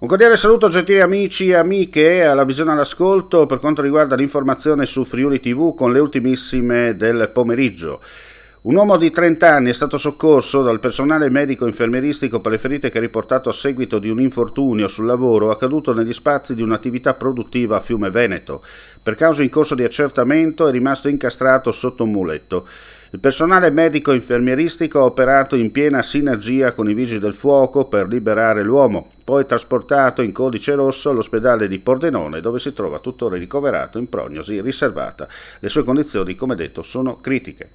Un cordiale saluto gentili amici e amiche alla visione all'ascolto per quanto riguarda l'informazione su Friuli TV con le ultimissime del pomeriggio. Un uomo di 30 anni è stato soccorso dal personale medico-infermieristico per le ferite che ha riportato a seguito di un infortunio sul lavoro accaduto negli spazi di un'attività produttiva a Fiume Veneto. Per causa in corso di accertamento è rimasto incastrato sotto un muletto. Il personale medico-infermieristico ha operato in piena sinergia con i vigili del fuoco per liberare l'uomo, poi trasportato in codice rosso all'ospedale di Pordenone, dove si trova tuttora ricoverato in prognosi riservata. Le sue condizioni, come detto, sono critiche.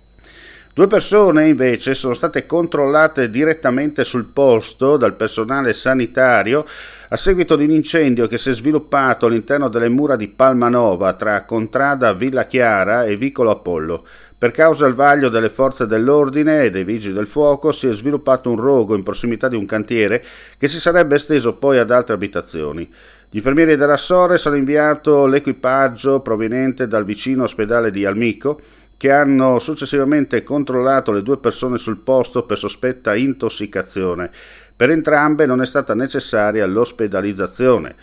2 persone invece sono state controllate direttamente sul posto dal personale sanitario a seguito di un incendio che si è sviluppato all'interno delle mura di Palmanova tra Contrada Villa Chiara e Vicolo Apollo. Per causa del vaglio delle forze dell'ordine e dei vigili del fuoco si è sviluppato un rogo in prossimità di un cantiere che si sarebbe esteso poi ad altre abitazioni. Gli infermieri della Sores hanno inviato l'equipaggio proveniente dal vicino ospedale di Almico, che hanno successivamente controllato le 2 persone sul posto per sospetta intossicazione. Per entrambe non è stata necessaria l'ospedalizzazione.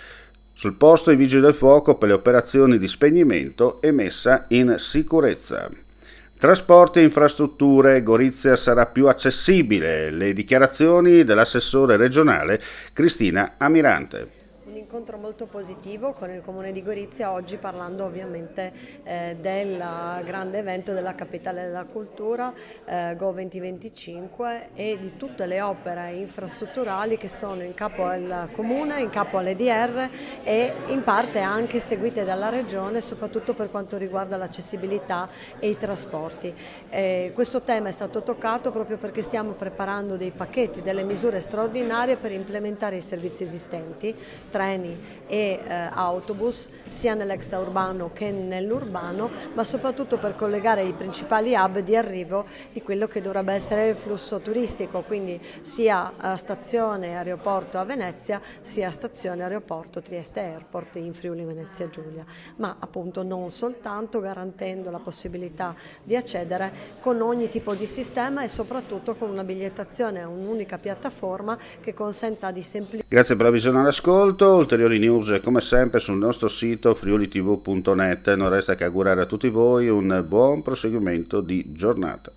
Sul posto i vigili del fuoco per le operazioni di spegnimento e messa in sicurezza. Trasporti e infrastrutture, Gorizia sarà più accessibile. Le dichiarazioni dell'assessore regionale Cristina Amirante. Un incontro molto positivo con il Comune di Gorizia, oggi parlando ovviamente del grande evento della Capitale della Cultura Go 2025 e di tutte le opere infrastrutturali che sono in capo al Comune, in capo all'EDR e in parte anche seguite dalla Regione, soprattutto per quanto riguarda l'accessibilità e i trasporti. Questo tema è stato toccato proprio perché stiamo preparando dei pacchetti, delle misure straordinarie per implementare i servizi esistenti, treni e autobus sia nell'extraurbano che nell'urbano, ma soprattutto per collegare i principali hub di arrivo di quello che dovrebbe essere il flusso turistico, quindi sia stazione aeroporto a Venezia sia stazione aeroporto Trieste Airport in Friuli Venezia Giulia, ma appunto non soltanto, garantendo la possibilità di accedere con ogni tipo di sistema e soprattutto con una bigliettazione a un'unica piattaforma che consenta di semplificare. Grazie per la visione all'ascolto. Ulteriori news come sempre sul nostro sito friulitv.net. Non resta che augurare a tutti voi un buon proseguimento di giornata.